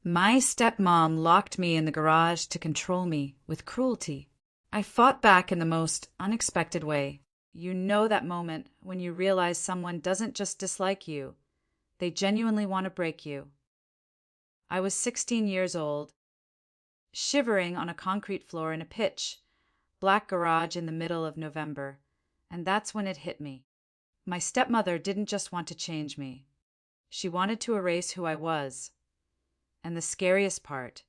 My stepmom locked me in the garage to control me with cruelty. I fought back in the most unexpected way. You know that moment when you realize someone doesn't just dislike you, they genuinely want to break you. I was 16 years old, shivering on a concrete floor in a pitch black garage in the middle of November, and that's when it hit me. My stepmother didn't just want to change me. She wanted to erase who I was. And the scariest part,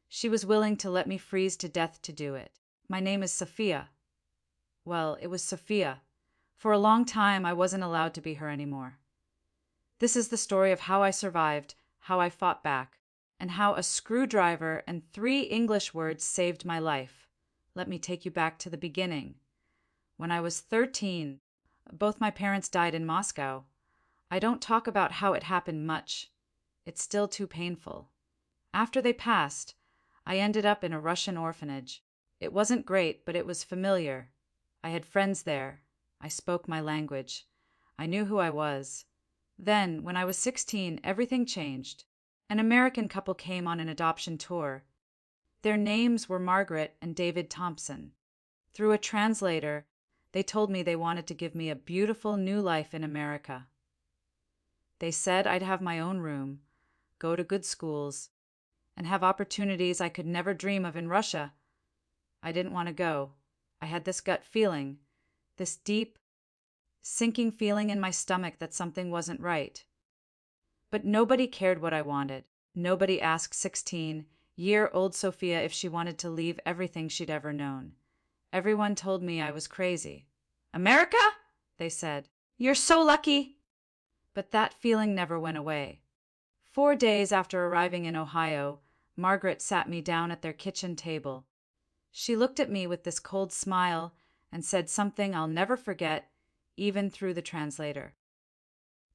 she was willing to let me freeze to death to do it. My name is Sophia. Well, it was Sophia. For a long time, I wasn't allowed to be her anymore. This is the story of how I survived, how I fought back, and how a screwdriver and 3 English words saved my life. Let me take you back to the beginning. When I was 13, both my parents died in Moscow. I don't talk about how it happened much. It's still too painful. After they passed, I ended up in a Russian orphanage. It wasn't great, but it was familiar. I had friends there. I spoke my language. I knew who I was. Then, when I was 16, everything changed. An American couple came on an adoption tour. Their names were Margaret and David Thompson. Through a translator, they told me they wanted to give me a beautiful new life in America. They said I'd have my own room, go to good schools, and have opportunities I could never dream of in Russia. I didn't want to go. I had this gut feeling, this deep, sinking feeling in my stomach that something wasn't right. But nobody cared what I wanted. Nobody asked 16-year-old Sophia if she wanted to leave everything she'd ever known. Everyone told me I was crazy. "America?" they said. "You're so lucky." But that feeling never went away. 4 days after arriving in Ohio, Margaret sat me down at their kitchen table. She looked at me with this cold smile and said something I'll never forget, even through the translator.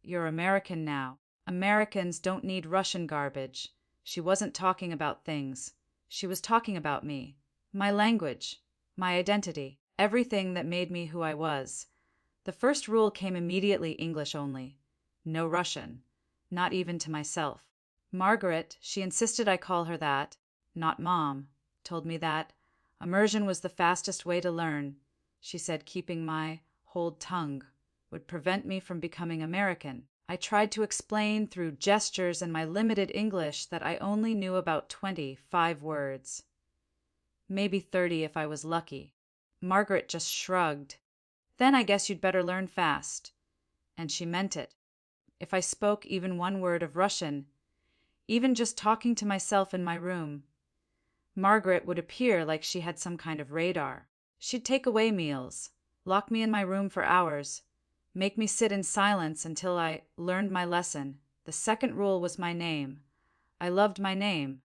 "You're American now. Americans don't need Russian garbage." She wasn't talking about things. She was talking about me, my language, my identity, everything that made me who I was. The first rule came immediately: English only. No Russian, not even to myself. Margaret, she insisted I call her that, not Mom, told me that immersion was the fastest way to learn. She said keeping my hold tongue would prevent me from becoming American. I tried to explain through gestures and my limited English that I only knew about 25 words. Maybe 30 if I was lucky. Margaret just shrugged. "Then I guess you'd better learn fast." And she meant it. If I spoke even one word of Russian, even just talking to myself in my room, Margaret would appear like she had some kind of radar. She'd take away meals, lock me in my room for hours, make me sit in silence until I learned my lesson. The second rule was my name. I loved my name.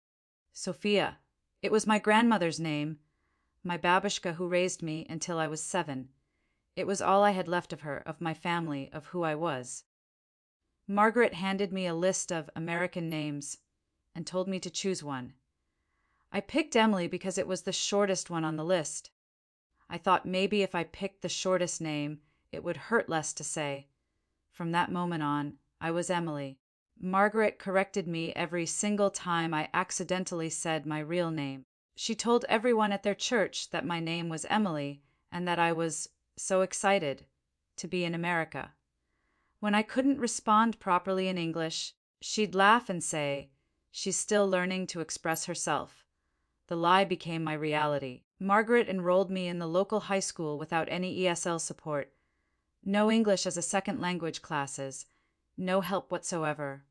Sophia. It was my grandmother's name, my babushka who raised me until I was 7. It was all I had left of her, of my family, of who I was. Margaret handed me a list of American names and told me to choose one. I picked Emily because it was the shortest one on the list. I thought maybe if I picked the shortest name, it would hurt less to say. From that moment on, I was Emily. Margaret corrected me every single time I accidentally said my real name. She told everyone at their church that my name was Emily and that I was so excited to be in America. When I couldn't respond properly in English, she'd laugh and say, "She's still learning to express herself." The lie became my reality. Margaret enrolled me in the local high school without any ESL support. No English as a second language classes. No help whatsoever.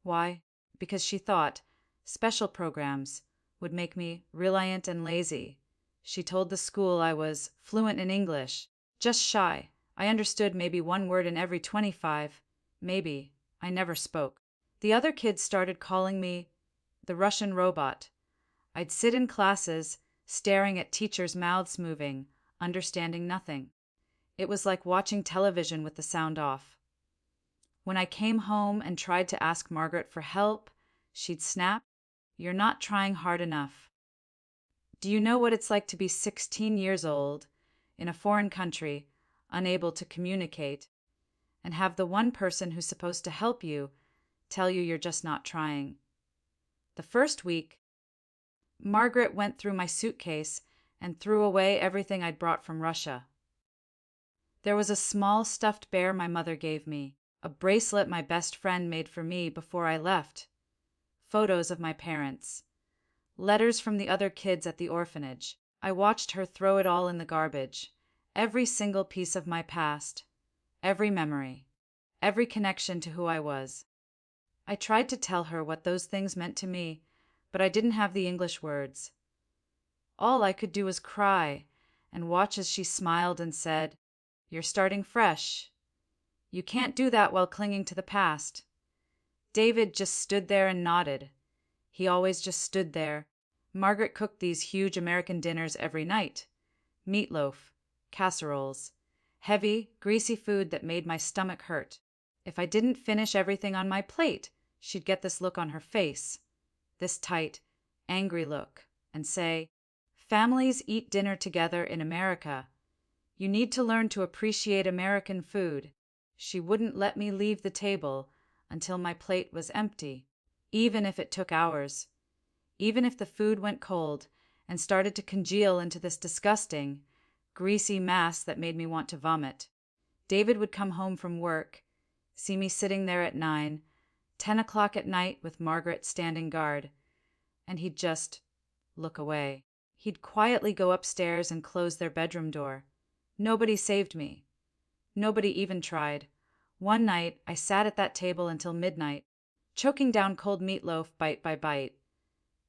Why? Because she thought special programs would make me reliant and lazy. She told the school I was fluent in English, just shy. I understood maybe one word in every 25. Maybe. I never spoke. The other kids started calling me the Russian robot. I'd sit in classes, staring at teachers' mouths moving, understanding nothing. It was like watching television with the sound off. When I came home and tried to ask Margaret for help, she'd snap, "You're not trying hard enough." Do you know what it's like to be 16 years old, in a foreign country, unable to communicate, and have the one person who's supposed to help you tell you you're just not trying? The first week, Margaret went through my suitcase and threw away everything I'd brought from Russia. There was a small stuffed bear my mother gave me, a bracelet my best friend made for me before I left, photos of my parents, letters from the other kids at the orphanage. I watched her throw it all in the garbage, every single piece of my past, every memory, every connection to who I was. I tried to tell her what those things meant to me, but I didn't have the English words. All I could do was cry and watch as she smiled and said, "You're starting fresh. You can't do that while clinging to the past." David just stood there and nodded. He always just stood there. Margaret cooked these huge American dinners every night. Meatloaf, casseroles, heavy, greasy food that made my stomach hurt. If I didn't finish everything on my plate, she'd get this look on her face, this tight, angry look, and say, "Families eat dinner together in America. You need to learn to appreciate American food." She wouldn't let me leave the table until my plate was empty, even if it took hours, even if the food went cold and started to congeal into this disgusting, greasy mass that made me want to vomit. David would come home from work, see me sitting there at 9, 10 o'clock at night with Margaret standing guard, and he'd just look away. He'd quietly go upstairs and close their bedroom door. Nobody saved me. Nobody even tried. One night, I sat at that table until midnight, choking down cold meatloaf bite by bite.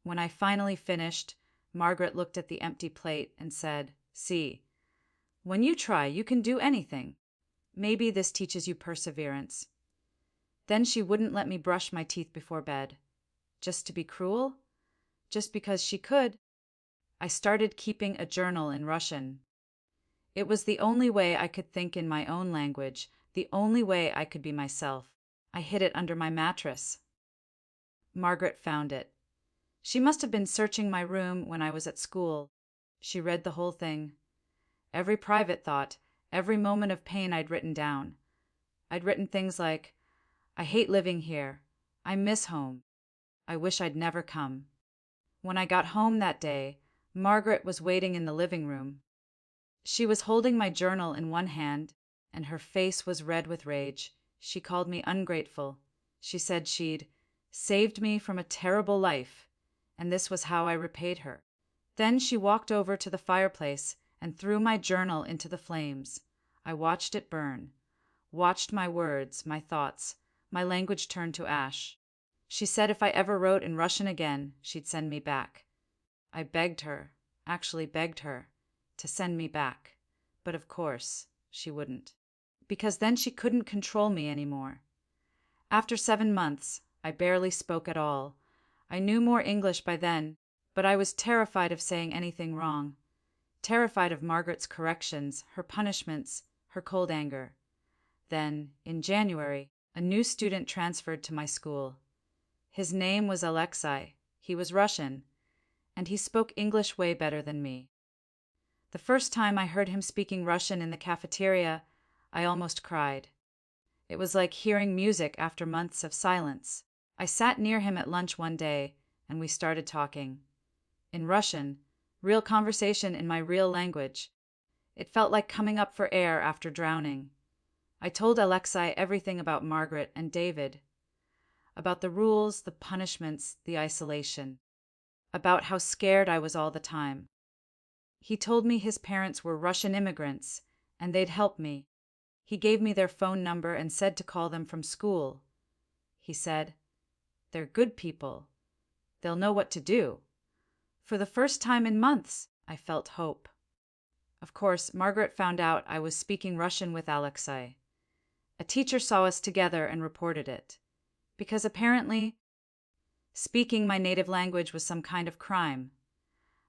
When I finally finished, Margaret looked at the empty plate and said, "See, when you try, you can do anything. Maybe this teaches you perseverance." Then she wouldn't let me brush my teeth before bed. Just to be cruel? Just because she could? I started keeping a journal in Russian. It was the only way I could think in my own language, the only way I could be myself. I hid it under my mattress. Margaret found it. She must have been searching my room when I was at school. She read the whole thing. Every private thought, every moment of pain I'd written down. I'd written things like, "I hate living here. I miss home. I wish I'd never come." When I got home that day, Margaret was waiting in the living room. She was holding my journal in one hand, and her face was red with rage. She called me ungrateful. She said she'd saved me from a terrible life, and this was how I repaid her. Then she walked over to the fireplace and threw my journal into the flames. I watched it burn, watched my words, my thoughts, my language turn to ash. She said if I ever wrote in Russian again, she'd send me back. I begged her, actually begged her, to send me back, but of course, she wouldn't. Because then she couldn't control me anymore. After 7 months, I barely spoke at all. I knew more English by then, but I was terrified of saying anything wrong. Terrified of Margaret's corrections, her punishments, her cold anger. Then, in January, a new student transferred to my school. His name was Alexei. He was Russian, and he spoke English way better than me. The first time I heard him speaking Russian in the cafeteria, I almost cried. It was like hearing music after months of silence. I sat near him at lunch one day, and we started talking. In Russian, real conversation in my real language. It felt like coming up for air after drowning. I told Alexei everything about Margaret and David. About the rules, the punishments, the isolation. About how scared I was all the time. He told me his parents were Russian immigrants, and they'd help me. He gave me their phone number and said to call them from school. He said, "They're good people. They'll know what to do." For the first time in months, I felt hope. Of course, Margaret found out I was speaking Russian with Alexei. A teacher saw us together and reported it. Because apparently, speaking my native language was some kind of crime.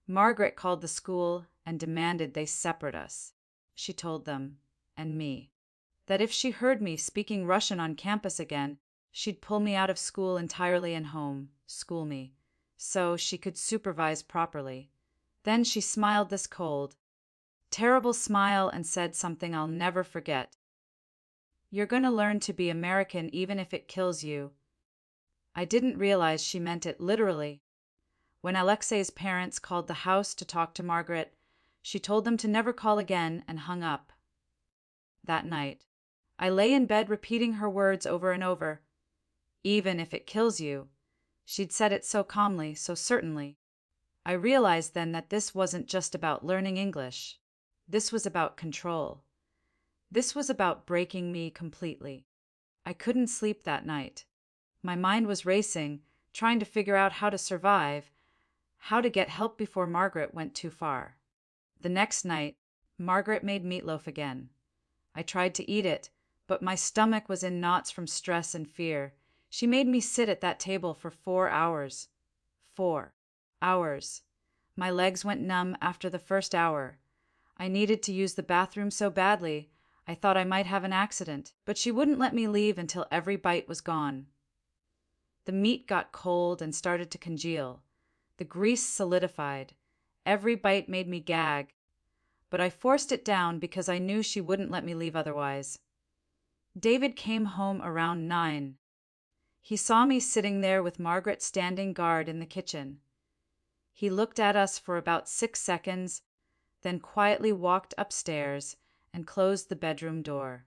Margaret called the school and demanded they separate us. She told them, and me, that if she heard me speaking Russian on campus again, she'd pull me out of school entirely and school me, so she could supervise properly. Then she smiled this cold, terrible smile and said something I'll never forget. "You're going to learn to be American even if it kills you." I didn't realize she meant it literally. When Alexei's parents called the house to talk to Margaret, she told them to never call again and hung up. That night, I lay in bed repeating her words over and over. Even if it kills you. She'd said it so calmly, so certainly. I realized then that this wasn't just about learning English. This was about control. This was about breaking me completely. I couldn't sleep that night. My mind was racing, trying to figure out how to survive, how to get help before Margaret went too far. The next night, Margaret made meatloaf again. I tried to eat it, but my stomach was in knots from stress and fear. She made me sit at that table for 4 hours. 4 hours. My legs went numb after the first hour. I needed to use the bathroom so badly, I thought I might have an accident, but she wouldn't let me leave until every bite was gone. The meat got cold and started to congeal. The grease solidified. Every bite made me gag. But I forced it down because I knew she wouldn't let me leave otherwise. David came home around 9. He saw me sitting there with Margaret standing guard in the kitchen. He looked at us for about 6 seconds, then quietly walked upstairs and closed the bedroom door.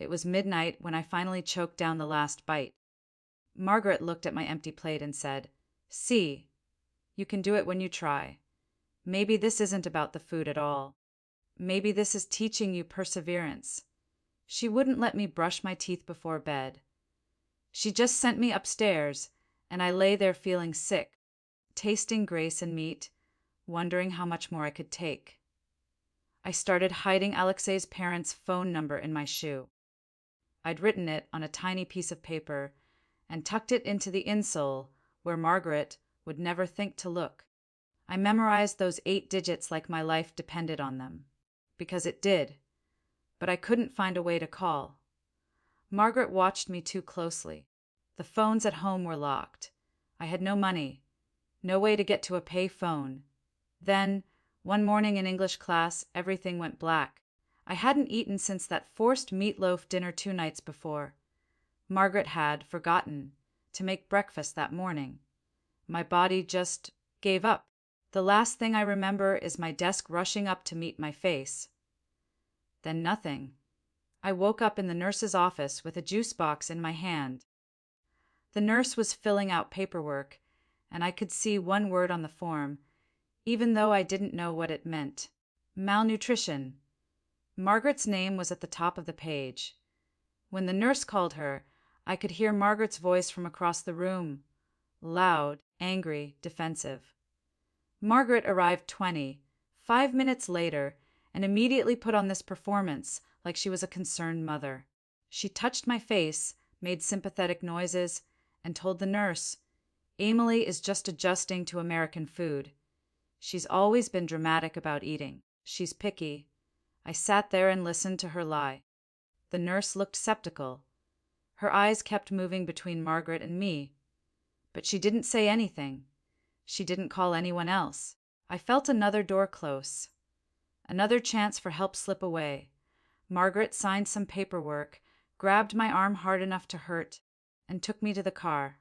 It was midnight when I finally choked down the last bite. Margaret looked at my empty plate and said, "See, you can do it when you try. Maybe this isn't about the food at all. Maybe this is teaching you perseverance." She wouldn't let me brush my teeth before bed. She just sent me upstairs, and I lay there feeling sick, tasting grace and meat, wondering how much more I could take. I started hiding Alexei's parents' phone number in my shoe. I'd written it on a tiny piece of paper and tucked it into the insole where Margaret would never think to look. I memorized those 8 digits like my life depended on them. Because it did. But I couldn't find a way to call. Margaret watched me too closely. The phones at home were locked. I had no money, no way to get to a pay phone. Then, one morning in English class, everything went black. I hadn't eaten since that forced meatloaf dinner 2 nights before. Margaret had forgotten to make breakfast that morning. My body just gave up. The last thing I remember is my desk rushing up to meet my face. Then nothing. I woke up in the nurse's office with a juice box in my hand. The nurse was filling out paperwork, and I could see one word on the form, even though I didn't know what it meant. Malnutrition. Margaret's name was at the top of the page. When the nurse called her, I could hear Margaret's voice from across the room. Loud, angry, defensive. Margaret arrived 5 minutes later, and immediately put on this performance like she was a concerned mother. She touched my face, made sympathetic noises, and told the nurse, "Emily is just adjusting to American food. She's always been dramatic about eating. She's picky." I sat there and listened to her lie. The nurse looked skeptical. Her eyes kept moving between Margaret and me. But she didn't say anything. She didn't call anyone else. I felt another door close. Another chance for help slip away. Margaret signed some paperwork, grabbed my arm hard enough to hurt, and took me to the car.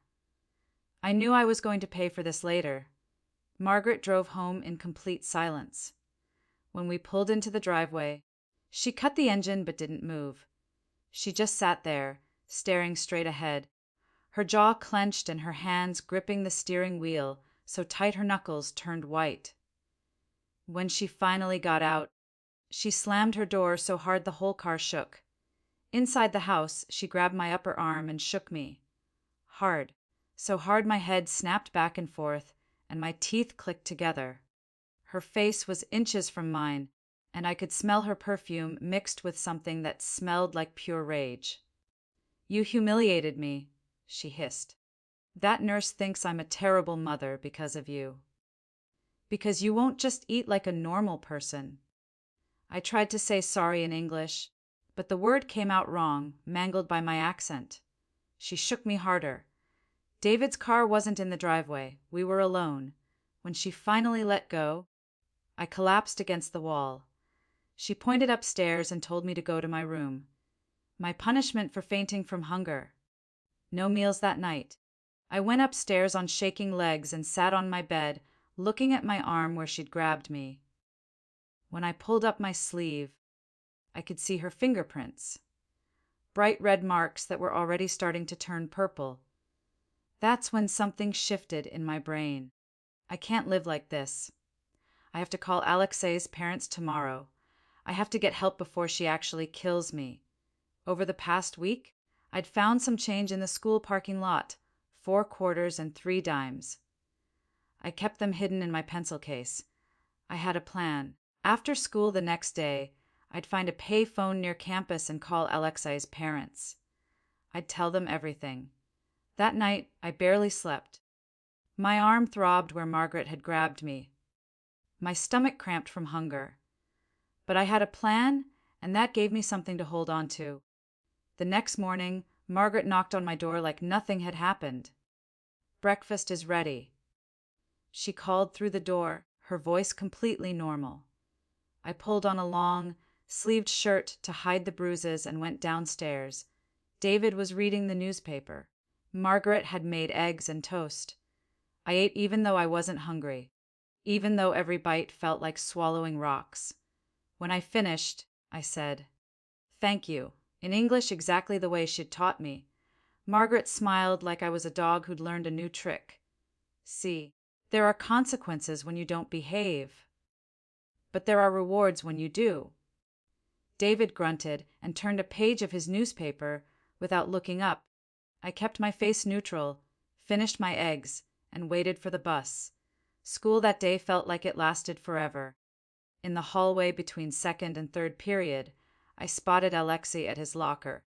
I knew I was going to pay for this later. Margaret drove home in complete silence. When we pulled into the driveway, she cut the engine but didn't move. She just sat there, staring straight ahead, her jaw clenched and her hands gripping the steering wheel so tight her knuckles turned white. When she finally got out, she slammed her door so hard the whole car shook. Inside the house, she grabbed my upper arm and shook me. Hard, so hard my head snapped back and forth, and my teeth clicked together. Her face was inches from mine, and I could smell her perfume mixed with something that smelled like pure rage. "You humiliated me," she hissed. "That nurse thinks I'm a terrible mother because of you. Because you won't just eat like a normal person." I tried to say sorry in English, but the word came out wrong, mangled by my accent. She shook me harder. David's car wasn't in the driveway. We were alone. When she finally let go, I collapsed against the wall. She pointed upstairs and told me to go to my room. My punishment for fainting from hunger. No meals that night. I went upstairs on shaking legs and sat on my bed, looking at my arm where she'd grabbed me. When I pulled up my sleeve, I could see her fingerprints, bright red marks that were already starting to turn purple. That's when something shifted in my brain. I can't live like this. I have to call Alexei's parents tomorrow. I have to get help before she actually kills me. Over the past week, I'd found some change in the school parking lot, 4 quarters and 3 dimes. I kept them hidden in my pencil case. I had a plan. After school the next day, I'd find a pay phone near campus and call Alexei's parents. I'd tell them everything. That night, I barely slept. My arm throbbed where Margaret had grabbed me. My stomach cramped from hunger. But I had a plan, and that gave me something to hold on to. The next morning, Margaret knocked on my door like nothing had happened. "Breakfast is ready." She called through the door, her voice completely normal. I pulled on a long, sleeved shirt to hide the bruises and went downstairs. David was reading the newspaper. Margaret had made eggs and toast. I ate even though I wasn't hungry, even though every bite felt like swallowing rocks. When I finished, I said, "Thank you," in English exactly the way she'd taught me. Margaret smiled like I was a dog who'd learned a new trick. "See, there are consequences when you don't behave, but there are rewards when you do." David grunted and turned a page of his newspaper without looking up. I kept my face neutral, finished my eggs, and waited for the bus. School that day felt like it lasted forever. In the hallway between second and third period, I spotted Alexei at his locker.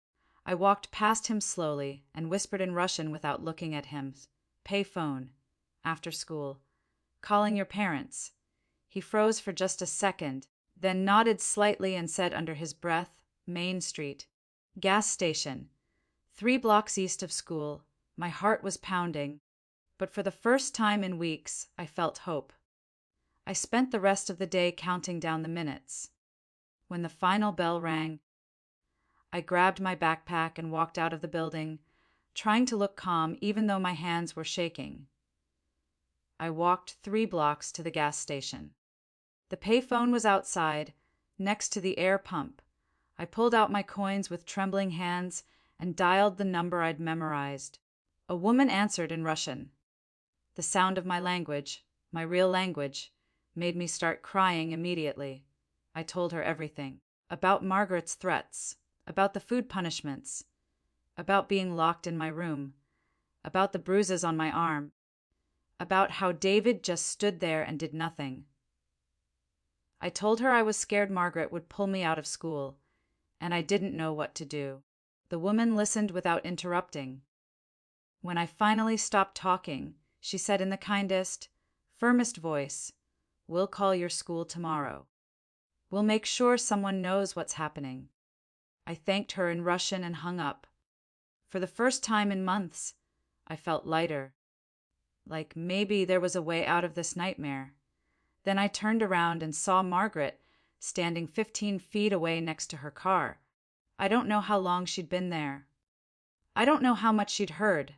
I walked past him slowly and whispered in Russian without looking at him, "Pay phone. After school. Calling your parents." He froze for just a second, then nodded slightly and said under his breath, "Main Street. Gas station. 3 blocks east of school." My heart was pounding, but for the first time in weeks, I felt hope. I spent the rest of the day counting down the minutes. When the final bell rang, I grabbed my backpack and walked out of the building, trying to look calm even though my hands were shaking. I walked 3 blocks to the gas station. The payphone was outside, next to the air pump. I pulled out my coins with trembling hands and dialed the number I'd memorized. A woman answered in Russian. The sound of my language, my real language, made me start crying immediately. I told her everything. About Margaret's threats, about the food punishments, about being locked in my room, about the bruises on my arm, about how David just stood there and did nothing. I told her I was scared Margaret would pull me out of school, and I didn't know what to do. The woman listened without interrupting. When I finally stopped talking, she said in the kindest, firmest voice, "We'll call your school tomorrow. We'll make sure someone knows what's happening." I thanked her in Russian and hung up. For the first time in months, I felt lighter, like maybe there was a way out of this nightmare. Then I turned around and saw Margaret standing 15 feet away next to her car. I don't know how long she'd been there. I don't know how much she'd heard.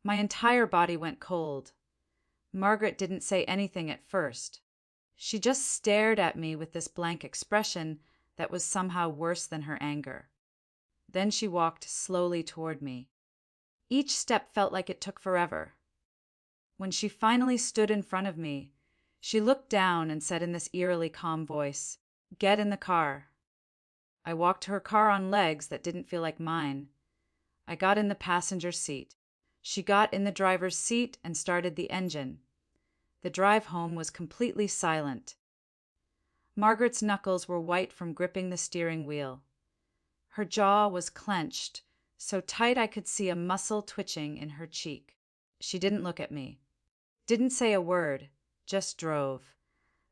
My entire body went cold. Margaret didn't say anything at first. She just stared at me with this blank expression that was somehow worse than her anger. Then she walked slowly toward me. Each step felt like it took forever. When she finally stood in front of me, she looked down and said in this eerily calm voice, "Get in the car." I walked to her car on legs that didn't feel like mine. I got in the passenger seat. She got in the driver's seat and started the engine. The drive home was completely silent. Margaret's knuckles were white from gripping the steering wheel. Her jaw was clenched, so tight I could see a muscle twitching in her cheek. She didn't look at me. Didn't say a word, just drove.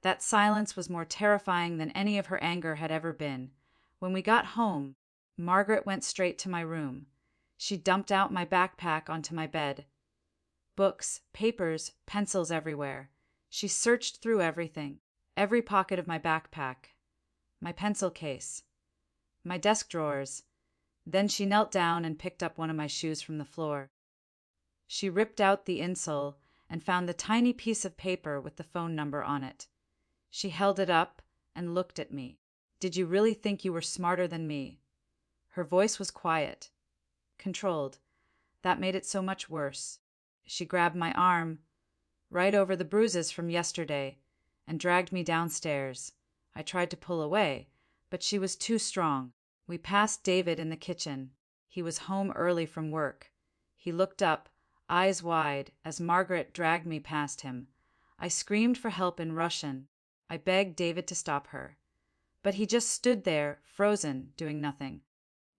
That silence was more terrifying than any of her anger had ever been. When we got home, Margaret went straight to my room. She dumped out my backpack onto my bed. Books, papers, pencils everywhere. She searched through everything, every pocket of my backpack, my pencil case, my desk drawers. Then she knelt down and picked up one of my shoes from the floor. She ripped out the insole and found the tiny piece of paper with the phone number on it. She held it up and looked at me. "Did you really think you were smarter than me?" Her voice was quiet, controlled. That made it so much worse. She grabbed my arm, right over the bruises from yesterday, and dragged me downstairs. I tried to pull away, but she was too strong. We passed David in the kitchen. He was home early from work. He looked up, eyes wide, as Margaret dragged me past him. I screamed for help in Russian. I begged David to stop her. But he just stood there, frozen, doing nothing.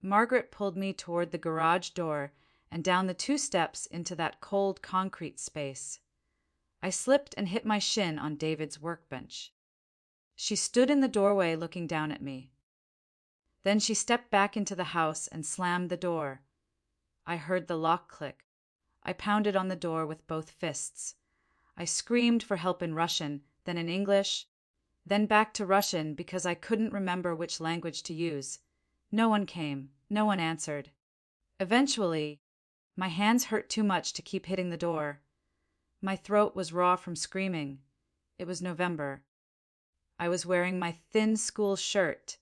Margaret pulled me toward the garage door and down the 2 steps into that cold concrete space. I slipped and hit my shin on David's workbench. She stood in the doorway looking down at me. Then she stepped back into the house and slammed the door. I heard the lock click. I pounded on the door with both fists. I screamed for help in Russian, then in English, then back to Russian because I couldn't remember which language to use. No one came. No one answered. Eventually, my hands hurt too much to keep hitting the door. My throat was raw from screaming. It was November. I was wearing my thin school shirt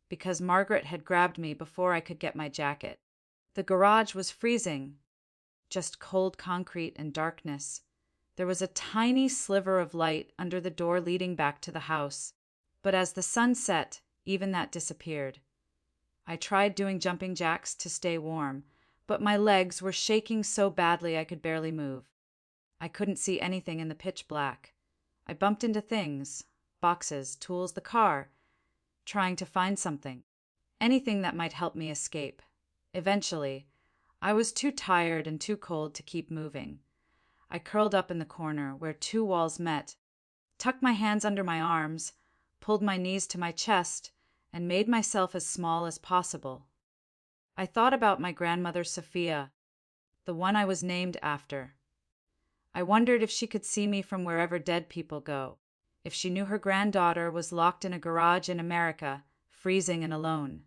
because Margaret had grabbed me before I could get my jacket. The garage was freezing, just cold concrete and darkness. There was a tiny sliver of light under the door leading back to the house, but as the sun set, even that disappeared. I tried doing jumping jacks to stay warm, but my legs were shaking so badly I could barely move. I couldn't see anything in the pitch black. I bumped into things, boxes, tools, the car, trying to find something, anything that might help me escape. Eventually, I was too tired and too cold to keep moving. I curled up in the corner where 2 walls met, tucked my hands under my arms, pulled my knees to my chest, and made myself as small as possible. I thought about my grandmother Sophia, the one I was named after. I wondered if she could see me from wherever dead people go, if she knew her granddaughter was locked in a garage in America, freezing and alone.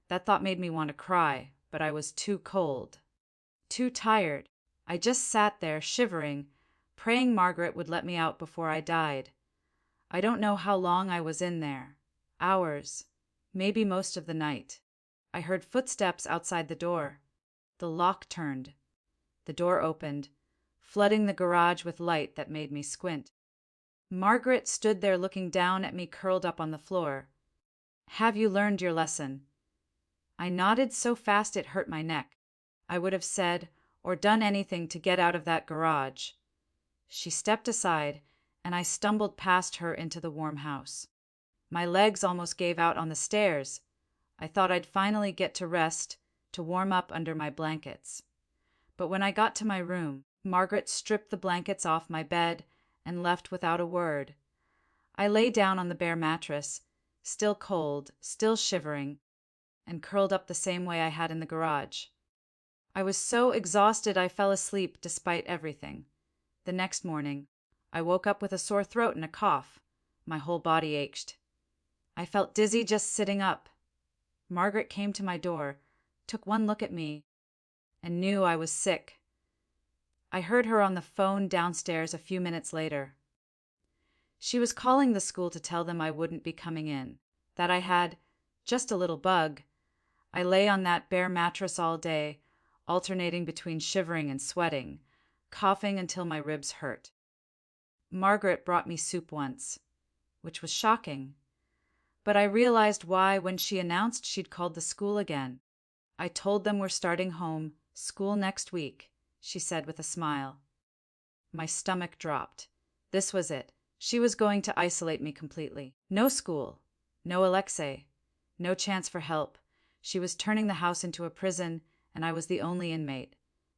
That thought made me want to cry, but I was too cold, too tired. I just sat there, shivering, praying Margaret would let me out before I died. I don't know how long I was in there. Hours, maybe most of the night. I heard footsteps outside the door. The lock turned. The door opened, flooding the garage with light that made me squint. Margaret stood there looking down at me curled up on the floor. "Have you learned your lesson?" I nodded so fast it hurt my neck. I would have said or done anything to get out of that garage. She stepped aside, and I stumbled past her into the warm house. My legs almost gave out on the stairs. I thought I'd finally get to rest, to warm up under my blankets. But when I got to my room, Margaret stripped the blankets off my bed and left without a word. I lay down on the bare mattress, still cold, still shivering, and curled up the same way I had in the garage. I was so exhausted I fell asleep despite everything. The next morning, I woke up with a sore throat and a cough. My whole body ached. I felt dizzy just sitting up. Margaret came to my door, took one look at me, and knew I was sick. I heard her on the phone downstairs a few minutes later. She was calling the school to tell them I wouldn't be coming in, that I had just a little bug. I lay on that bare mattress all day, alternating between shivering and sweating, coughing until my ribs hurt. Margaret brought me soup once, which was shocking. But I realized why when she announced she'd called the school again. "I told them we're starting home, school next week," she said with a smile. My stomach dropped. This was it. She was going to isolate me completely. No school, no Alexei, no chance for help. She was turning the house into a prison, and I was the only inmate.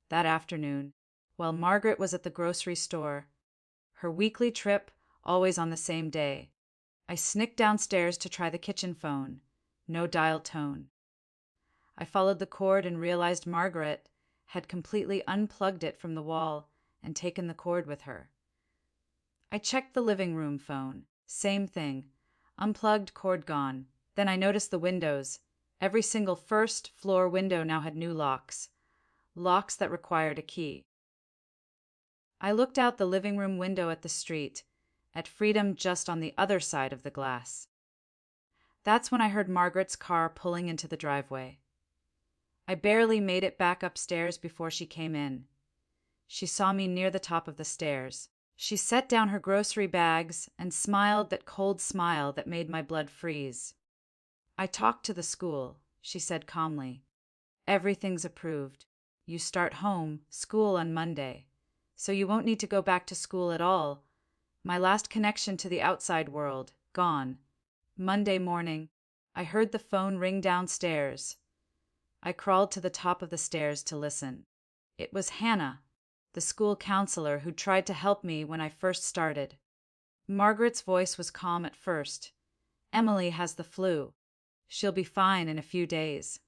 That afternoon, while Margaret was at the grocery store, her weekly trip always on the same day, I sneaked downstairs to try the kitchen phone. No dial tone. I followed the cord and realized Margaret had completely unplugged it from the wall and taken the cord with her. I checked the living room phone. Same thing. Unplugged, cord gone. Then I noticed the windows. Every single first-floor window now had new locks. locks that required a key. I looked out the living room window at the street, at freedom just on the other side of the glass. That's when I heard Margaret's car pulling into the driveway. I barely made it back upstairs before she came in. She saw me near the top of the stairs. She set down her grocery bags and smiled that cold smile that made my blood freeze. "I talked to the school," she said calmly. "Everything's approved. You start school on Monday, so you won't need to go back to school at all. My last connection to the outside world, gone." Monday morning, I heard the phone ring downstairs. I crawled to the top of the stairs to listen. It was Hannah, the school counselor who tried to help me when I first started. Margaret's voice was calm at first. "Emily has the flu. She'll be fine in a few days."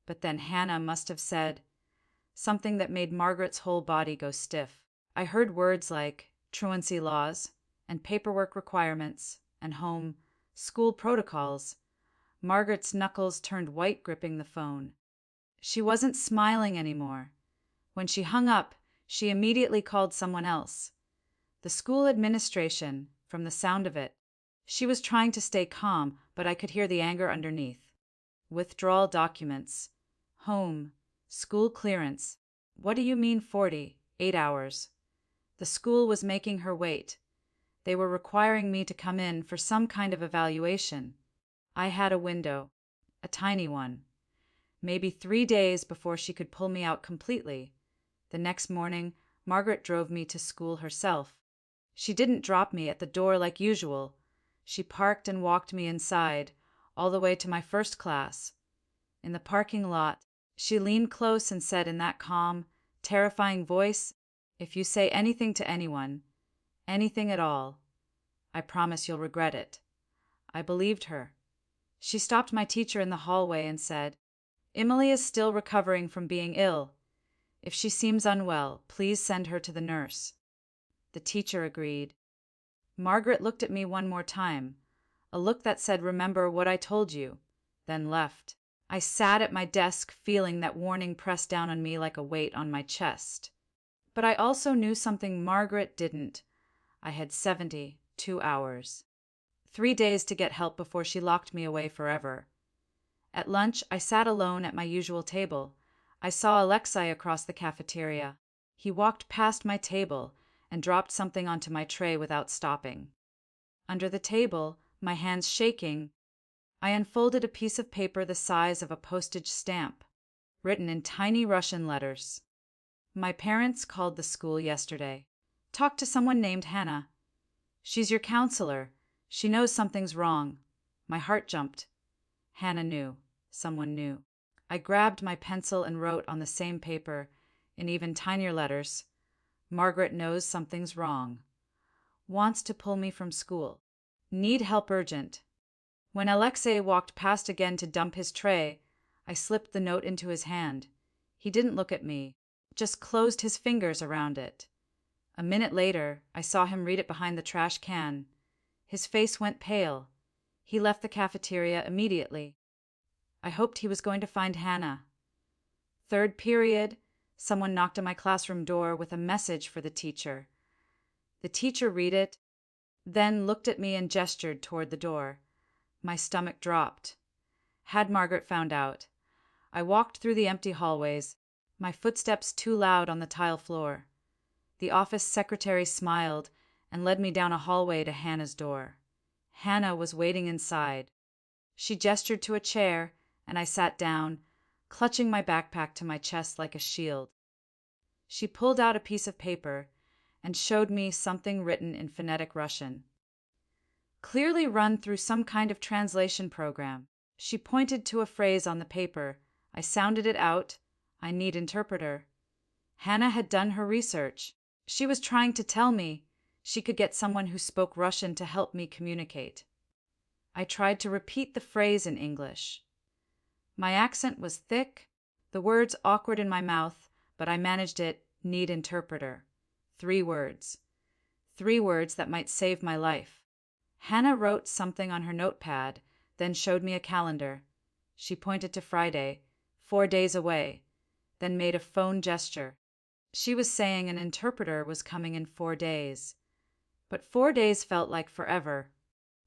But then Hannah must have said something that made Margaret's whole body go stiff. I heard words like truancy laws and paperwork requirements and school protocols. Margaret's knuckles turned white gripping the phone. She wasn't smiling anymore. When she hung up, she immediately called someone else. The school administration, from the sound of it. She was trying to stay calm, but I could hear the anger underneath. Withdrawal documents. School clearance. What do you mean 48 hours? The school was making her wait. They were requiring me to come in for some kind of evaluation. I had a window, a tiny one. Maybe 3 days before she could pull me out completely. The next morning, Margaret drove me to school herself. She didn't drop me at the door like usual. She parked and walked me inside, all the way to my first class. In the parking lot, she leaned close and said in that calm, terrifying voice, "If you say anything to anyone, anything at all, I promise you'll regret it." I believed her. She stopped my teacher in the hallway and said, "Emily is still recovering from being ill. If she seems unwell, please send her to the nurse." The teacher agreed. Margaret looked at me one more time, a look that said, "Remember what I told you," then left. I sat at my desk feeling that warning pressed down on me like a weight on my chest. But I also knew something Margaret didn't. I had 72 hours. 3 days to get help before she locked me away forever. At lunch, I sat alone at my usual table. I saw Alexei across the cafeteria. He walked past my table and dropped something onto my tray without stopping. Under the table, my hands shaking, I unfolded a piece of paper the size of a postage stamp, written in tiny Russian letters. "My parents called the school yesterday. Talked to someone named Hannah. She's your counselor. She knows something's wrong." My heart jumped. Hannah knew. Someone knew. I grabbed my pencil and wrote on the same paper, in even tinier letters, "Margaret knows something's wrong. Wants to pull me from school. Need help urgent." When Alexei walked past again to dump his tray, I slipped the note into his hand. He didn't look at me, just closed his fingers around it. A minute later, I saw him read it behind the trash can. His face went pale. He left the cafeteria immediately. I hoped he was going to find Hannah. Third period, someone knocked on my classroom door with a message for the teacher. The teacher read it, then looked at me and gestured toward the door. My stomach dropped. Had Margaret found out? I walked through the empty hallways, my footsteps too loud on the tile floor. The office secretary smiled and led me down a hallway to Hannah's door. Hannah was waiting inside. She gestured to a chair, and I sat down, clutching my backpack to my chest like a shield. She pulled out a piece of paper and showed me something written in phonetic Russian. Clearly run through some kind of translation program. She pointed to a phrase on the paper. I sounded it out. "I need interpreter." Hannah had done her research. She was trying to tell me she could get someone who spoke Russian to help me communicate. I tried to repeat the phrase in English. My accent was thick, the words awkward in my mouth, but I managed it. Need interpreter. 3 words. 3 words that might save my life. Hannah wrote something on her notepad, then showed me a calendar. She pointed to Friday, 4 days away. then made a phone gesture. She was saying an interpreter was coming in 4 days. But 4 days felt like forever.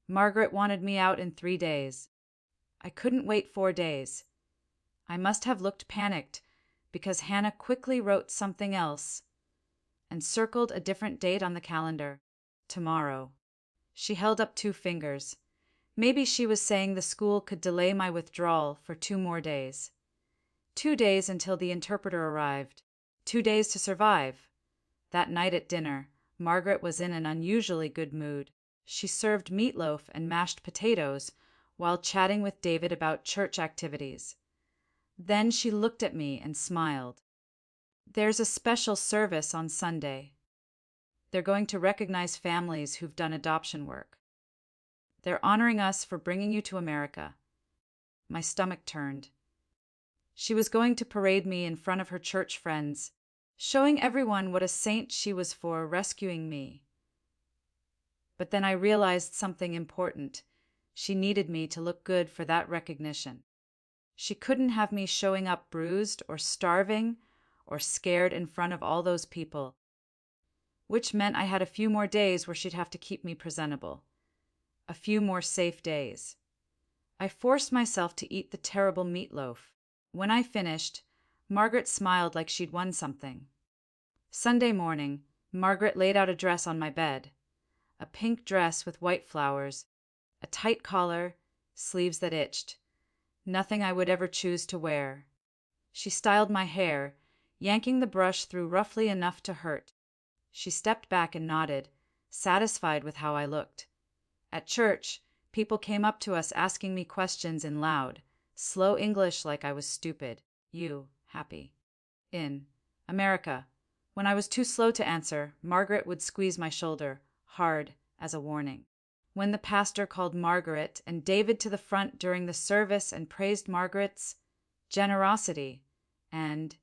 Margaret wanted me out in 3 days. I couldn't wait 4 days. I must have looked panicked because Hannah quickly wrote something else and circled a different date on the calendar. Tomorrow. She held up 2 fingers. Maybe she was saying the school could delay my withdrawal for 2 more days. 2 days until the interpreter arrived. 2 days to survive. That night at dinner, Margaret was in an unusually good mood. She served meatloaf and mashed potatoes while chatting with David about church activities. Then she looked at me and smiled. There's a special service on Sunday. They're going to recognize families who've done adoption work. They're honoring us for bringing you to America. My stomach turned. She was going to parade me in front of her church friends, showing everyone what a saint she was for rescuing me. But then I realized something important. She needed me to look good for that recognition. She couldn't have me showing up bruised or starving or scared in front of all those people, which meant I had a few more days where she'd have to keep me presentable. A few more safe days. I forced myself to eat the terrible meatloaf. When I finished, Margaret smiled like she'd won something. Sunday morning, Margaret laid out a dress on my bed. A pink dress with white flowers, a tight collar, sleeves that itched. Nothing I would ever choose to wear. She styled my hair, yanking the brush through roughly enough to hurt. She stepped back and nodded, satisfied with how I looked. At church, people came up to us asking me questions in loud, slow English like I was stupid. You, happy. In America. When I was too slow to answer, Margaret would squeeze my shoulder, hard as a warning. When the pastor called Margaret and David to the front during the service and praised Margaret's generosity and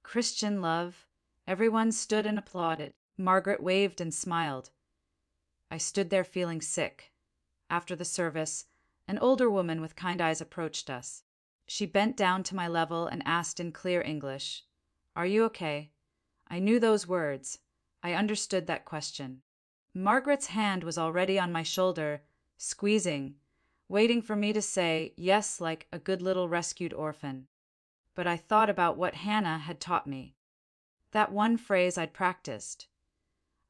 Christian love, everyone stood and applauded. Margaret waved and smiled. I stood there feeling sick. After the service, an older woman with kind eyes approached us. She bent down to my level and asked in clear English, "Are you okay?" I knew those words. I understood that question. Margaret's hand was already on my shoulder, squeezing, waiting for me to say yes like a good little rescued orphan. But I thought about what Hannah had taught me. That one phrase I'd practiced.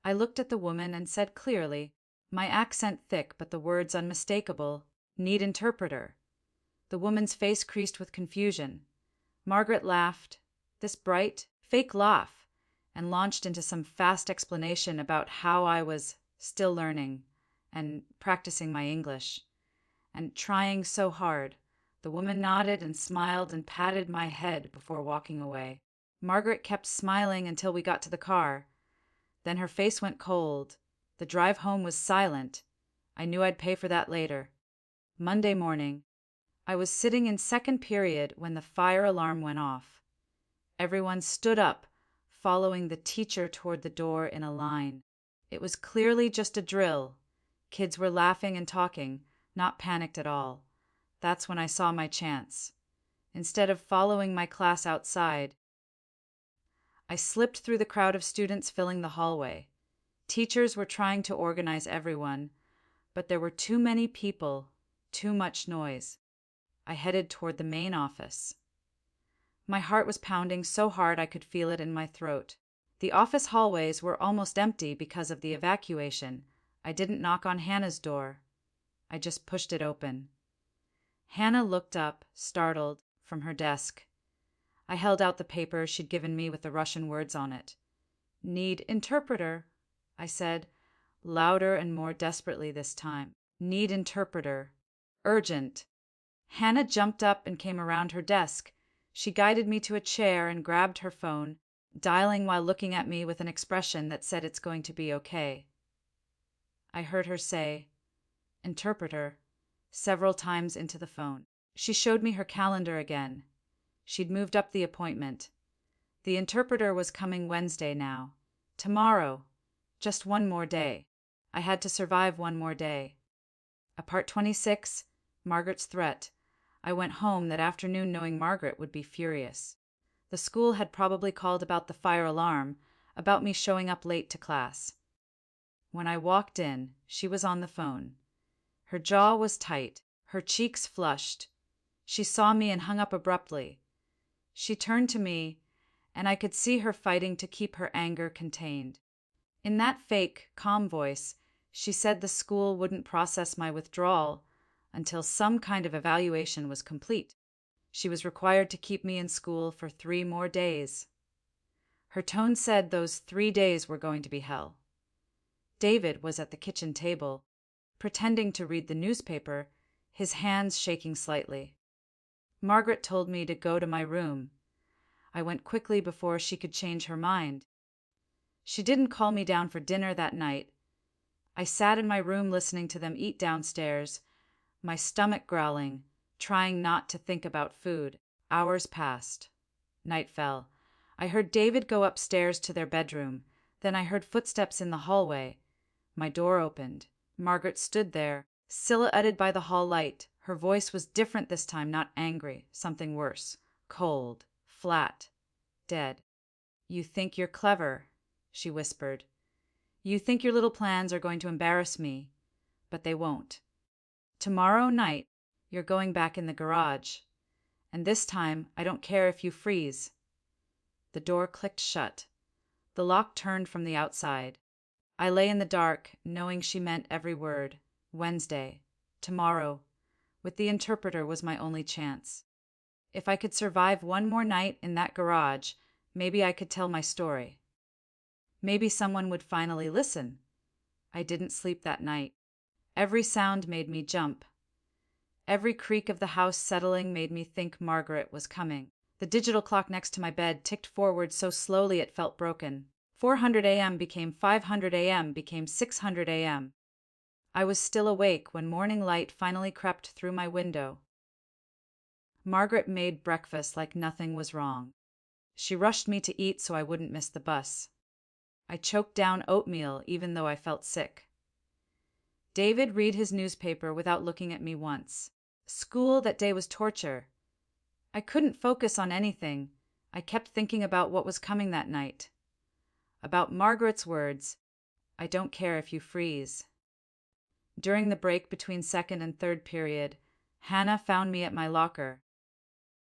I looked at the woman and said clearly, my accent thick but the words unmistakable, "Need interpreter." The woman's face creased with confusion. Margaret laughed, this bright, fake laugh, and launched into some fast explanation about how I was still learning and practicing my English and trying so hard. The woman nodded and smiled and patted my head before walking away. Margaret kept smiling until we got to the car. Then her face went cold. The drive home was silent. I knew I'd pay for that later. Monday morning. I was sitting in second period when the fire alarm went off. Everyone stood up, following the teacher toward the door in a line. It was clearly just a drill. Kids were laughing and talking, not panicked at all. That's when I saw my chance. Instead of following my class outside, I slipped through the crowd of students filling the hallway. Teachers were trying to organize everyone, but there were too many people, too much noise. I headed toward the main office. My heart was pounding so hard I could feel it in my throat. The office hallways were almost empty because of the evacuation. I didn't knock on Hannah's door. I just pushed it open. Hannah looked up, startled, from her desk. I held out the paper she'd given me with the Russian words on it. "Need interpreter," I said, louder and more desperately this time. "Need interpreter. Urgent." Hannah jumped up and came around her desk. She guided me to a chair and grabbed her phone, dialing while looking at me with an expression that said it's going to be okay. I heard her say, "Interpreter," several times into the phone. She showed me her calendar again. She'd moved up the appointment. The interpreter was coming Wednesday now. Tomorrow. Just one more day. I had to survive one more day. A part 26, Margaret's threat. I went home that afternoon knowing Margaret would be furious. The school had probably called about the fire alarm, about me showing up late to class. When I walked in, she was on the phone. Her jaw was tight, her cheeks flushed. She saw me and hung up abruptly. She turned to me, and I could see her fighting to keep her anger contained. In that fake, calm voice, she said the school wouldn't process my withdrawal until some kind of evaluation was complete. She was required to keep me in school for 3 more days. Her tone said those 3 days were going to be hell. David was at the kitchen table, pretending to read the newspaper, his hands shaking slightly. Margaret told me to go to my room. I went quickly before she could change her mind. She didn't call me down for dinner that night. I sat in my room listening to them eat downstairs, my stomach growling, trying not to think about food. Hours passed. Night fell. I heard David go upstairs to their bedroom. Then I heard footsteps in the hallway. My door opened. Margaret stood there, silhouetted by the hall light. Her voice was different this time, not angry, something worse. Cold, flat, dead. "You think you're clever," she whispered. "You think your little plans are going to embarrass me, but they won't. Tomorrow night, you're going back in the garage. And this time, I don't care if you freeze." The door clicked shut. The lock turned from the outside. I lay in the dark, knowing she meant every word. Wednesday. Tomorrow. With the interpreter was my only chance. If I could survive one more night in that garage, maybe I could tell my story. Maybe someone would finally listen. I didn't sleep that night. Every sound made me jump. Every creak of the house settling made me think Margaret was coming. The digital clock next to my bed ticked forward so slowly it felt broken. 400 a.m. became 500 a.m. became 600 a.m. I was still awake when morning light finally crept through my window. Margaret made breakfast like nothing was wrong. She rushed me to eat so I wouldn't miss the bus. I choked down oatmeal even though I felt sick. David read his newspaper without looking at me once. School that day was torture. I couldn't focus on anything. I kept thinking about what was coming that night. About Margaret's words, "I don't care if you freeze." During the break between second and third period, Hannah found me at my locker.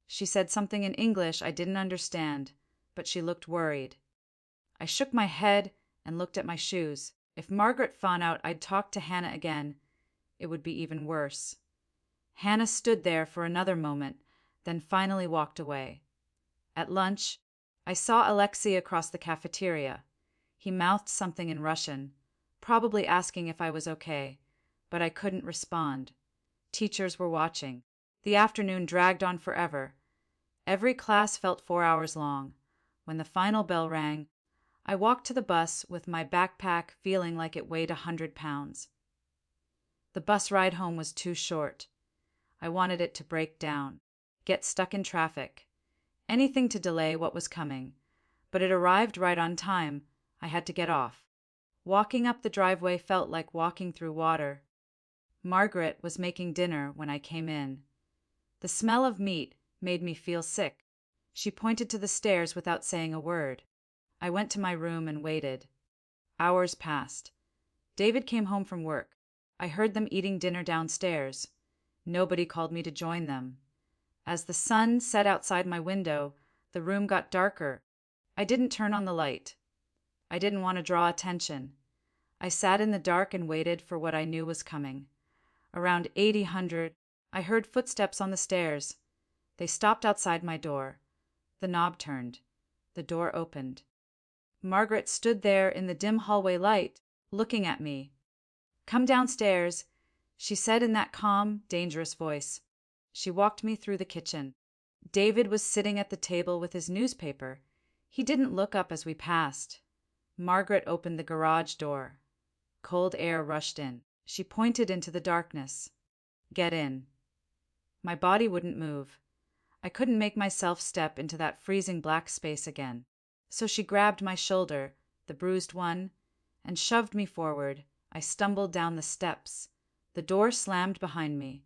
She said something in English I didn't understand, but she looked worried. I shook my head and looked at my shoes. If Margaret found out I'd talked to Hannah again, it would be even worse. Hannah stood there for another moment, then finally walked away. At lunch, I saw Alexei across the cafeteria. He mouthed something in Russian, probably asking if I was okay, but I couldn't respond. Teachers were watching. The afternoon dragged on forever. Every class felt 4 hours long. When the final bell rang, I walked to the bus with my backpack feeling like it weighed 100 pounds. The bus ride home was too short. I wanted it to break down, get stuck in traffic, anything to delay what was coming. But it arrived right on time. I had to get off. Walking up the driveway felt like walking through water. Margaret was making dinner when I came in. The smell of meat made me feel sick. She pointed to the stairs without saying a word. I went to my room and waited. Hours passed. David came home from work. I heard them eating dinner downstairs. Nobody called me to join them. As the sun set outside my window, the room got darker. I didn't turn on the light. I didn't want to draw attention. I sat in the dark and waited for what I knew was coming. Around 800, I heard footsteps on the stairs. They stopped outside my door. The knob turned. The door opened. Margaret stood there in the dim hallway light, looking at me. "Come downstairs," she said in that calm, dangerous voice. She walked me through the kitchen. David was sitting at the table with his newspaper. He didn't look up as we passed. Margaret opened the garage door. Cold air rushed in. She pointed into the darkness. "Get in." My body wouldn't move. I couldn't make myself step into that freezing black space again. So she grabbed my shoulder, the bruised one, and shoved me forward. I stumbled down the steps. The door slammed behind me.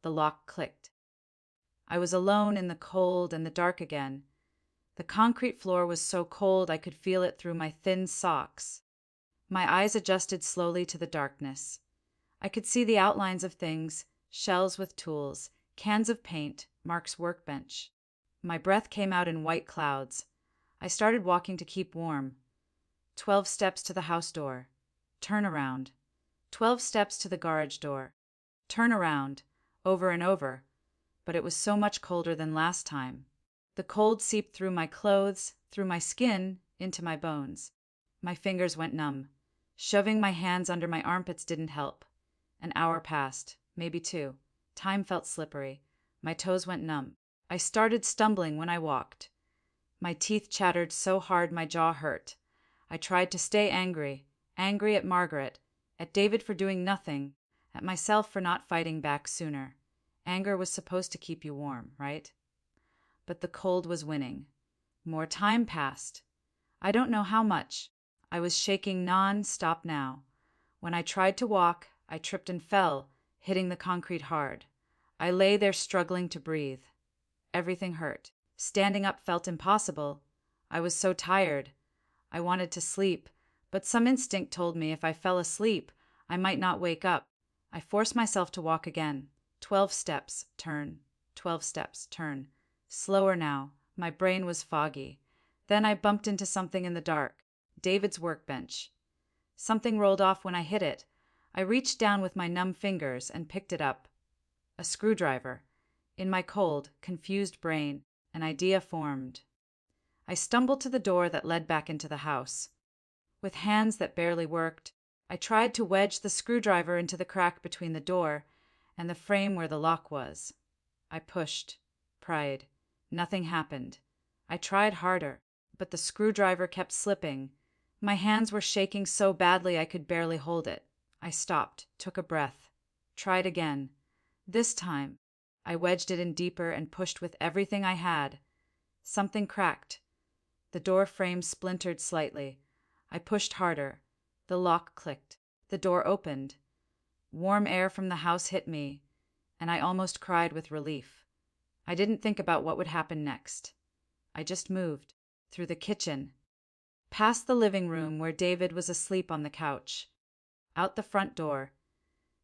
The lock clicked. I was alone in the cold and the dark again. The concrete floor was so cold I could feel it through my thin socks. My eyes adjusted slowly to the darkness. I could see the outlines of things, shelves with tools, cans of paint, Mark's workbench. My breath came out in white clouds. I started walking to keep warm. 12 steps to the house door. Turn around. 12 steps to the garage door. Turn around. Over and over. But it was so much colder than last time. The cold seeped through my clothes, through my skin, into my bones. My fingers went numb. Shoving my hands under my armpits didn't help. An hour passed, maybe 2. Time felt slippery. My toes went numb. I started stumbling when I walked. My teeth chattered so hard my jaw hurt. I tried to stay angry at Margaret, at David for doing nothing, at myself for not fighting back sooner. Anger was supposed to keep you warm, right? But the cold was winning. More time passed. I don't know how much. I was shaking non-stop now. When I tried to walk, I tripped and fell, hitting the concrete hard. I lay there struggling to breathe. Everything hurt. Standing up felt impossible. I was so tired. I wanted to sleep, but some instinct told me if I fell asleep, I might not wake up. I forced myself to walk again. 12 steps, turn. 12 steps, turn. Slower now. My brain was foggy. Then I bumped into something in the dark. David's workbench. Something rolled off when I hit it. I reached down with my numb fingers and picked it up. A screwdriver. In my cold, confused brain, an idea formed. I stumbled to the door that led back into the house. With hands that barely worked, I tried to wedge the screwdriver into the crack between the door and the frame where the lock was. I pushed, pried. Nothing happened. I tried harder, but the screwdriver kept slipping. My hands were shaking so badly I could barely hold it. I stopped, took a breath, tried again. This time, I wedged it in deeper and pushed with everything I had. Something cracked. The door frame splintered slightly. I pushed harder. The lock clicked. The door opened. Warm air from the house hit me, and I almost cried with relief. I didn't think about what would happen next. I just moved. Through the kitchen. Past the living room where David was asleep on the couch. Out the front door.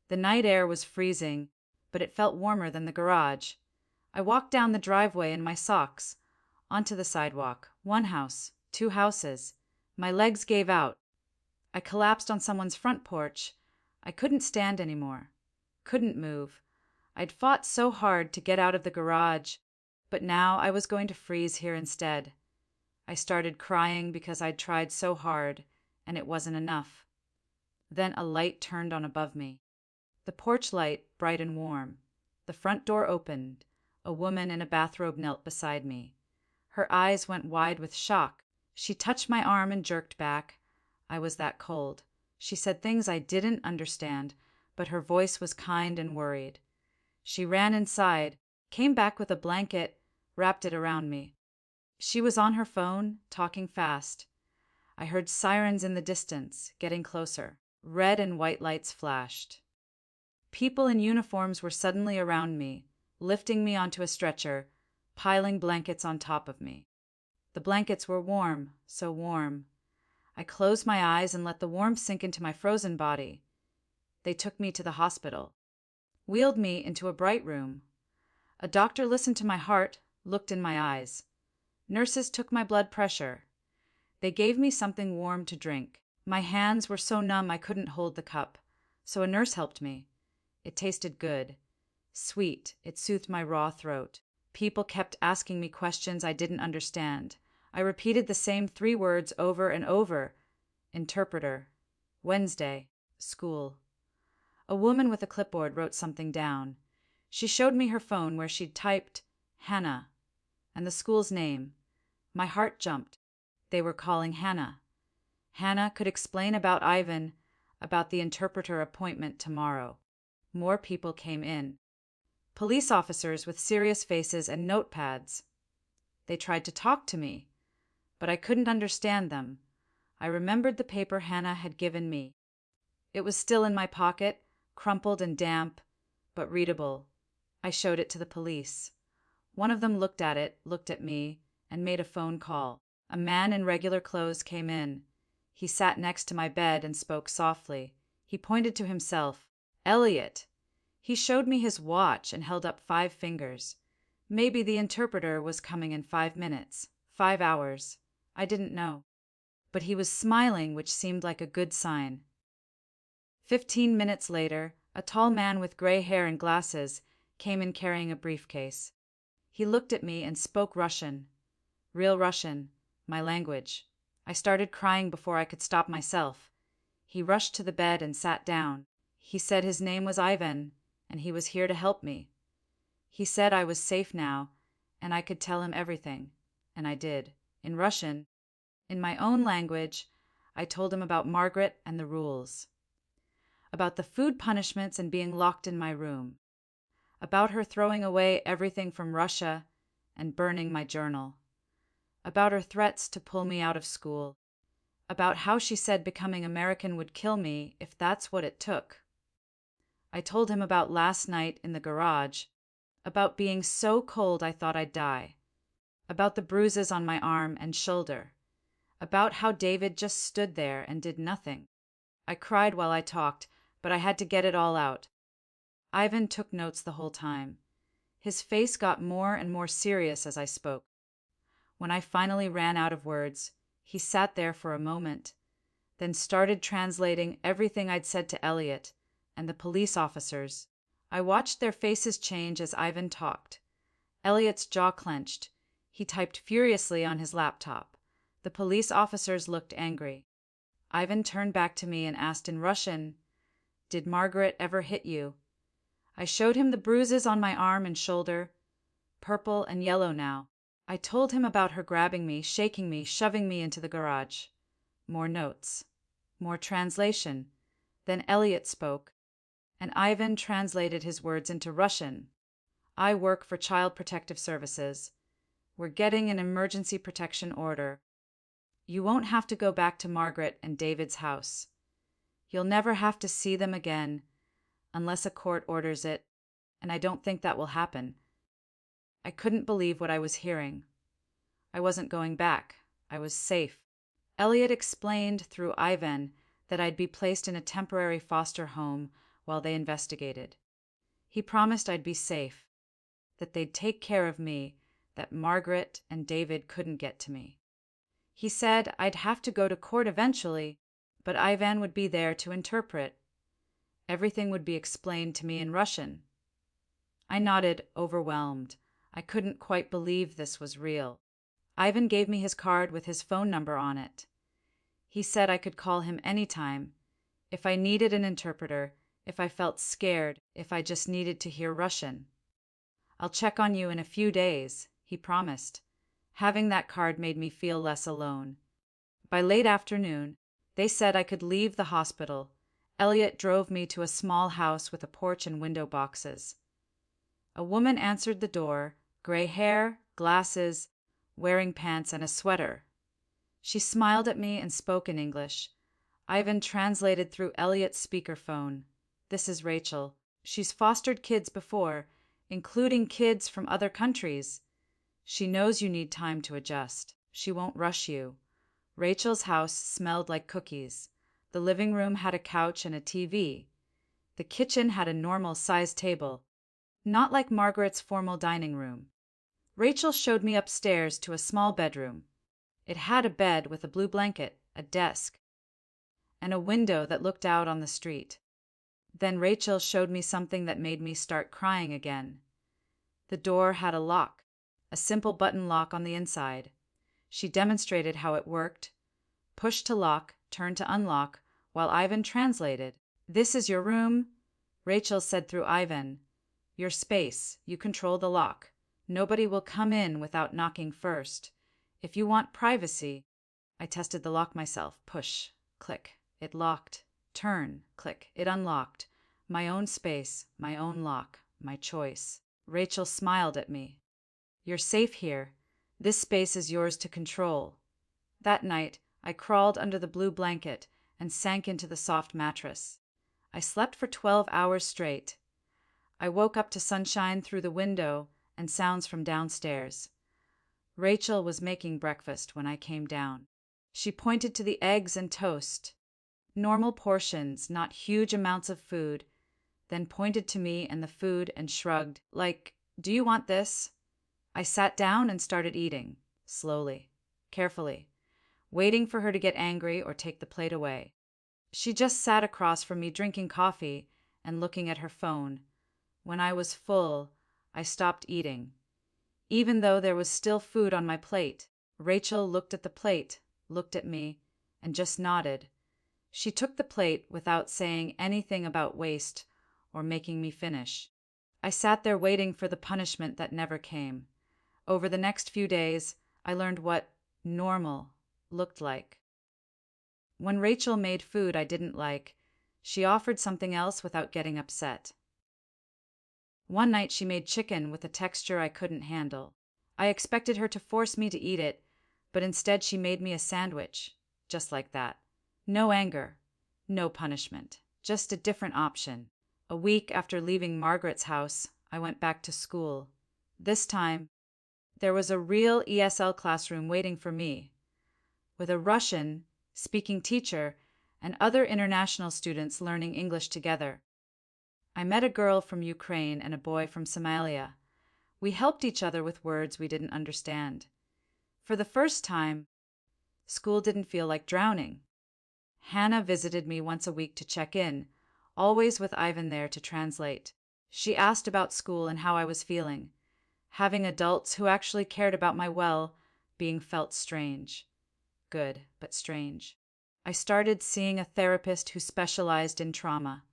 The night air was freezing, but it felt warmer than the garage. I walked down the driveway in my socks. Onto the sidewalk. 1 house. 2 houses. My legs gave out. I collapsed on someone's front porch. I couldn't stand anymore. Couldn't move. I'd fought so hard to get out of the garage, but now I was going to freeze here instead. I started crying because I'd tried so hard, and it wasn't enough. Then a light turned on above me. The porch light, bright and warm. The front door opened. A woman in a bathrobe knelt beside me. Her eyes went wide with shock. She touched my arm and jerked back. I was that cold. She said things I didn't understand, but her voice was kind and worried. She ran inside, came back with a blanket, wrapped it around me. She was on her phone, talking fast. I heard sirens in the distance, getting closer. Red and white lights flashed. People in uniforms were suddenly around me, lifting me onto a stretcher, piling blankets on top of me. The blankets were warm, so warm. I closed my eyes and let the warmth sink into my frozen body. They took me to the hospital, wheeled me into a bright room. A doctor listened to my heart, looked in my eyes. Nurses took my blood pressure. They gave me something warm to drink. My hands were so numb I couldn't hold the cup, so a nurse helped me. It tasted good. Sweet, it soothed my raw throat. People kept asking me questions I didn't understand. I repeated the same 3 words over and over. Interpreter. Wednesday. School. A woman with a clipboard wrote something down. She showed me her phone where she'd typed Hannah and the school's name. My heart jumped. They were calling Hannah. Hannah could explain about Ivan, about the interpreter appointment tomorrow. More people came in. Police officers with serious faces and notepads. They tried to talk to me, but I couldn't understand them. I remembered the paper Hannah had given me. It was still in my pocket, crumpled and damp, but readable. I showed it to the police. One of them looked at it, looked at me, and made a phone call. A man in regular clothes came in. He sat next to my bed and spoke softly. He pointed to himself. Elliot. He showed me his watch and held up 5 fingers. Maybe the interpreter was coming in 5 minutes, 5 hours. I didn't know. But he was smiling, which seemed like a good sign. 15 minutes later, a tall man with gray hair and glasses came in carrying a briefcase. He looked at me and spoke Russian. Real Russian, my language. I started crying before I could stop myself. He rushed to the bed and sat down. He said his name was Ivan, and he was here to help me. He said I was safe now, and I could tell him everything. And I did. In Russian, in my own language, I told him about Margaret and the rules. About the food punishments and being locked in my room. About her throwing away everything from Russia and burning my journal. About her threats to pull me out of school. About how she said becoming American would kill me if that's what it took. I told him about last night in the garage, about being so cold I thought I'd die, about the bruises on my arm and shoulder, about how David just stood there and did nothing. I cried while I talked, but I had to get it all out. Ivan took notes the whole time. His face got more and more serious as I spoke. When I finally ran out of words, he sat there for a moment, then started translating everything I'd said to Elliot and the police officers. I watched their faces change as Ivan talked. Elliot's jaw clenched. He typed furiously on his laptop. The police officers looked angry. Ivan turned back to me and asked in Russian, "Did Margaret ever hit you?" I showed him the bruises on my arm and shoulder, purple and yellow now. I told him about her grabbing me, shaking me, shoving me into the garage. More notes. More translation. Then Elliot spoke, and Ivan translated his words into Russian. "I work for Child Protective Services. We're getting an emergency protection order. You won't have to go back to Margaret and David's house. You'll never have to see them again, unless a court orders it, and I don't think that will happen." I couldn't believe what I was hearing. I wasn't going back. I was safe. Elliot explained through Ivan that I'd be placed in a temporary foster home while they investigated. He promised I'd be safe, that they'd take care of me, that Margaret and David couldn't get to me. He said I'd have to go to court eventually, but Ivan would be there to interpret. Everything would be explained to me in Russian. I nodded, overwhelmed. I couldn't quite believe this was real. Ivan gave me his card with his phone number on it. He said I could call him anytime, if I needed an interpreter, if I felt scared, if I just needed to hear Russian. "I'll check on you in a few days," he promised. Having that card made me feel less alone. By late afternoon, they said I could leave the hospital. Elliot drove me to a small house with a porch and window boxes. A woman answered the door, gray hair, glasses, wearing pants and a sweater. She smiled at me and spoke in English. Ivan translated through Elliot's speakerphone. "This is Rachel. She's fostered kids before, including kids from other countries. She knows you need time to adjust. She won't rush you." Rachel's house smelled like cookies. The living room had a couch and a TV. The kitchen had a normal-sized table, not like Margaret's formal dining room. Rachel showed me upstairs to a small bedroom. It had a bed with a blue blanket, a desk, and a window that looked out on the street. Then Rachel showed me something that made me start crying again. The door had a lock, a simple button lock on the inside. She demonstrated how it worked. Push to lock, turn to unlock, while Ivan translated. "This is your room," Rachel said through Ivan. "Your space. You control the lock. Nobody will come in without knocking first. If you want privacy..." I tested the lock myself. Push. Click. It locked. Turn. Click. It unlocked. My own space, my own lock, my choice. Rachel smiled at me. "You're safe here. This space is yours to control." That night, I crawled under the blue blanket and sank into the soft mattress. I slept for 12 hours straight. I woke up to sunshine through the window and sounds from downstairs. Rachel was making breakfast when I came down. She pointed to the eggs and toast. Normal portions, not huge amounts of food, then pointed to me and the food and shrugged, like, "Do you want this?" I sat down and started eating, slowly, carefully, waiting for her to get angry or take the plate away. She just sat across from me drinking coffee and looking at her phone. When I was full, I stopped eating. Even though there was still food on my plate, Rachel looked at the plate, looked at me, and just nodded. She took the plate without saying anything about waste or making me finish. I sat there waiting for the punishment that never came. Over the next few days, I learned what normal looked like. When Rachel made food I didn't like, she offered something else without getting upset. One night she made chicken with a texture I couldn't handle. I expected her to force me to eat it, but instead she made me a sandwich, just like that. No anger, no punishment, just a different option. A week after leaving Margaret's house, I went back to school. This time, there was a real ESL classroom waiting for me, with a Russian-speaking teacher and other international students learning English together. I met a girl from Ukraine and a boy from Somalia. We helped each other with words we didn't understand. For the first time, school didn't feel like drowning. Hannah visited me once a week to check in, always with Ivan there to translate. She asked about school and how I was feeling. Having adults who actually cared about my well-being felt strange. Good, but strange. I started seeing a therapist who specialized in trauma.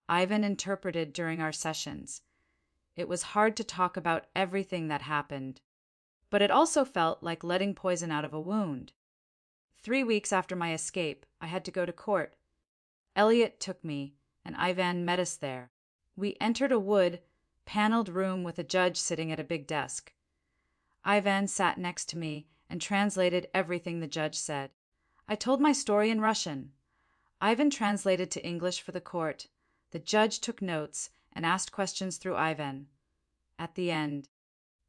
Ivan interpreted during our sessions. It was hard to talk about everything that happened, but it also felt like letting poison out of a wound. 3 weeks after my escape, I had to go to court. Elliot took me, and Ivan met us there. We entered a wood-paneled room with a judge sitting at a big desk. Ivan sat next to me and translated everything the judge said. I told my story in Russian. Ivan translated to English for the court. The judge took notes and asked questions through Ivan. At the end,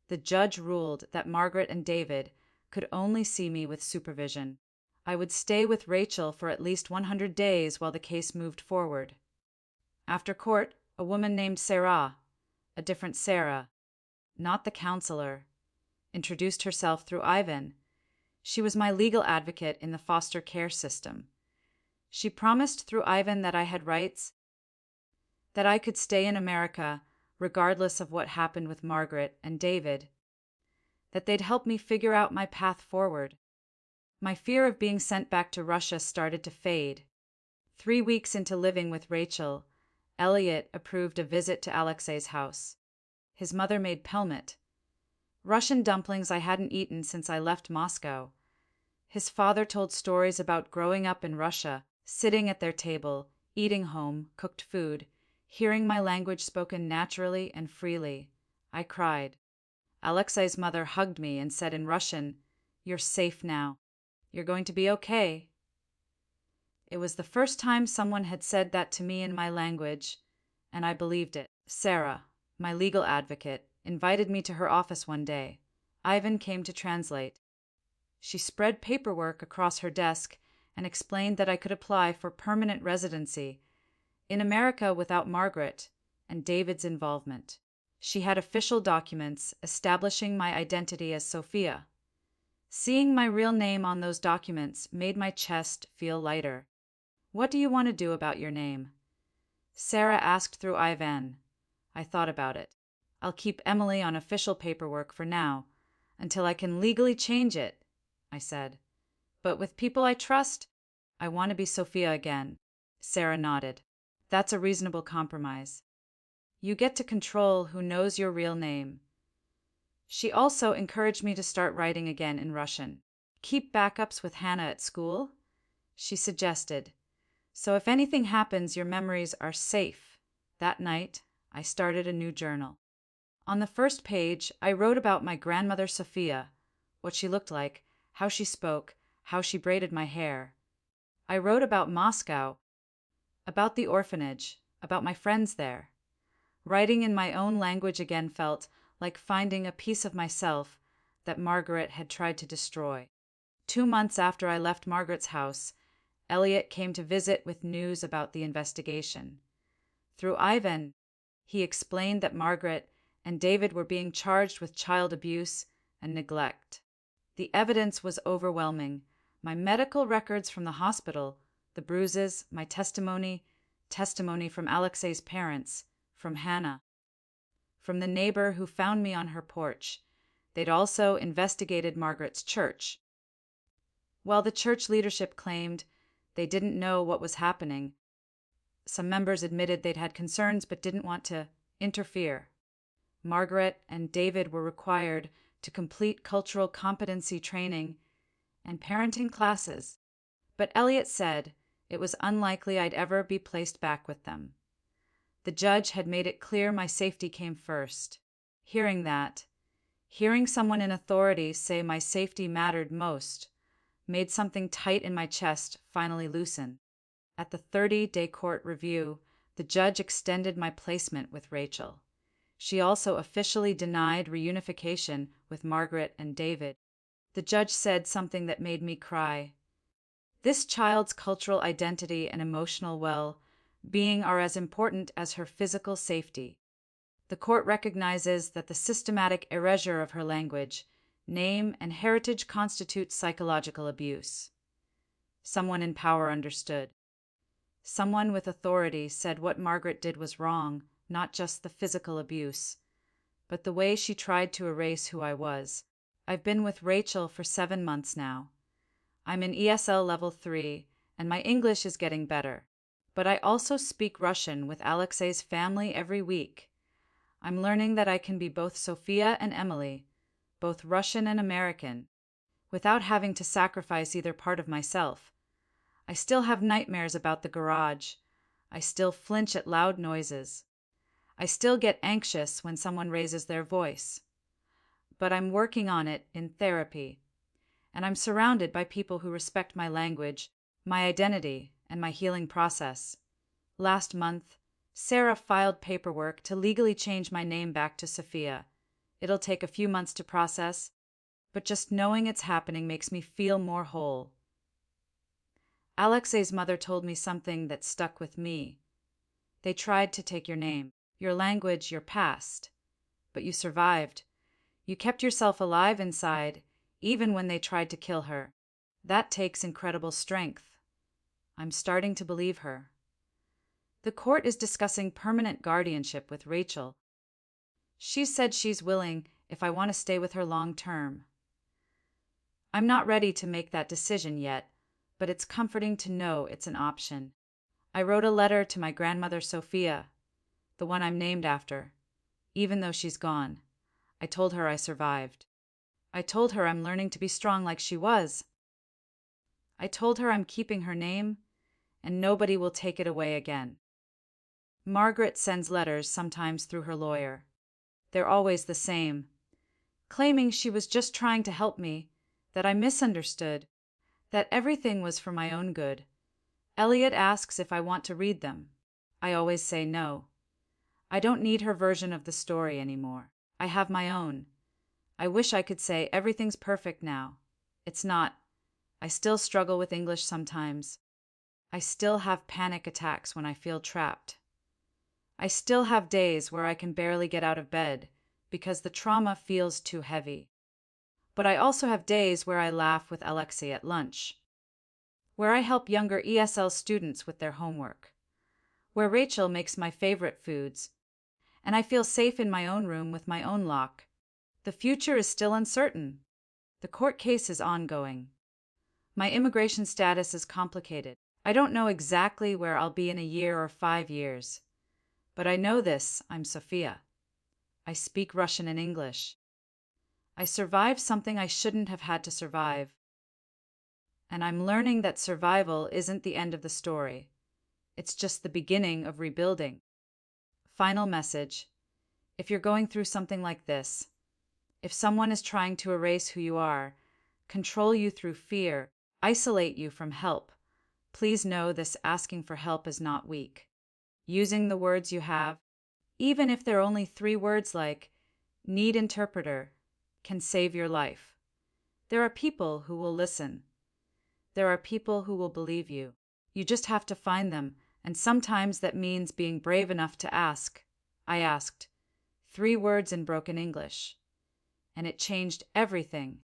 the judge ruled that Margaret and David could only see me with supervision. I would stay with Rachel for at least 100 days while the case moved forward. After court, a woman named Sarah, a different Sarah, not the counselor, introduced herself through Ivan. She was my legal advocate in the foster care system. She promised through Ivan that I had rights, that I could stay in America regardless of what happened with Margaret and David, that they'd help me figure out my path forward. My fear of being sent back to Russia started to fade. 3 weeks into living with Rachel, Elliot approved a visit to Alexei's house. His mother made pelmet, Russian dumplings I hadn't eaten since I left Moscow. His father told stories about growing up in Russia, sitting at their table, eating home-cooked food, hearing my language spoken naturally and freely. I cried. Alexei's mother hugged me and said in Russian, "You're safe now. You're going to be okay." It was the first time someone had said that to me in my language, and I believed it. Sarah, my legal advocate, invited me to her office one day. Ivan came to translate. She spread paperwork across her desk and explained that I could apply for permanent residency in America without Margaret and David's involvement. She had official documents establishing my identity as Sophia. Seeing my real name on those documents made my chest feel lighter. "What do you want to do about your name?" Sarah asked through Ivan. I thought about it. "I'll keep Emily on official paperwork for now, until I can legally change it," I said. "But with people I trust, I want to be Sophia again." Sarah nodded. "That's a reasonable compromise. You get to control who knows your real name." She also encouraged me to start writing again in Russian. "Keep backups with Hannah at school," she suggested. "So if anything happens, your memories are safe." That night, I started a new journal. On the first page, I wrote about my grandmother Sophia, what she looked like, how she spoke, how she braided my hair. I wrote about Moscow, about the orphanage, about my friends there. Writing in my own language again felt like finding a piece of myself that Margaret had tried to destroy. 2 months after I left Margaret's house, Elliot came to visit with news about the investigation. Through Ivan, he explained that Margaret and David were being charged with child abuse and neglect. The evidence was overwhelming. My medical records from the hospital, the bruises, my testimony from Alexei's parents, from Hannah, from the neighbor who found me on her porch. They'd also investigated Margaret's church. While the church leadership claimed they didn't know what was happening, some members admitted they'd had concerns but didn't want to interfere. Margaret and David were required to complete cultural competency training and parenting classes, but Elliot said it was unlikely I'd ever be placed back with them. The judge had made it clear my safety came first. Hearing someone in authority say my safety mattered most, made something tight in my chest finally loosen. At the 30-day court review, the judge extended my placement with Rachel. She also officially denied reunification with Margaret and David. The judge said something that made me cry. This child's cultural identity and emotional well-being are as important as her physical safety. The court recognizes that the systematic erasure of her language, name, and heritage constitutes psychological abuse. Someone in power understood. Someone with authority said what Margaret did was wrong, not just the physical abuse, but the way she tried to erase who I was. I've been with Rachel for 7 months now. I'm in ESL level 3, and my English is getting better. But I also speak Russian with Alexei's family every week. I'm learning that I can be both Sophia and Emily, both Russian and American, without having to sacrifice either part of myself. I still have nightmares about the garage. I still flinch at loud noises. I still get anxious when someone raises their voice. But I'm working on it in therapy, and I'm surrounded by people who respect my language, my identity, and my healing process. Last month, Sarah filed paperwork to legally change my name back to Sophia. It'll take a few months to process, but just knowing it's happening makes me feel more whole. Alexei's mother told me something that stuck with me. They tried to take your name, your language, your past, but you survived. You kept yourself alive inside, even when they tried to kill her. That takes incredible strength. I'm starting to believe her. The court is discussing permanent guardianship with Rachel. She said she's willing if I want to stay with her long term. I'm not ready to make that decision yet, but it's comforting to know it's an option. I wrote a letter to my grandmother Sophia, the one I'm named after. Even though she's gone, I told her I survived. I told her I'm learning to be strong like she was. I told her I'm keeping her name, and nobody will take it away again. Margaret sends letters sometimes through her lawyer. They're always the same, claiming she was just trying to help me, that I misunderstood, that everything was for my own good. Elliot asks if I want to read them. I always say no. I don't need her version of the story anymore. I have my own. I wish I could say everything's perfect now. It's not. I still struggle with English sometimes. I still have panic attacks when I feel trapped. I still have days where I can barely get out of bed because the trauma feels too heavy. But I also have days where I laugh with Alexei at lunch, where I help younger ESL students with their homework, where Rachel makes my favorite foods, and I feel safe in my own room with my own lock. The future is still uncertain. The court case is ongoing. My immigration status is complicated. I don't know exactly where I'll be in a year or 5 years. But I know this, I'm Sophia. I speak Russian and English. I survived something I shouldn't have had to survive. And I'm learning that survival isn't the end of the story. It's just the beginning of rebuilding. Final message. If you're going through something like this, if someone is trying to erase who you are, control you through fear, isolate you from help, please know this asking for help is not weak. Using the words you have, even if they're only 3 words like need interpreter, can save your life. There are people who will listen. There are people who will believe you. You just have to find them, and sometimes that means being brave enough to ask. I asked 3 words in broken English, and it changed everything.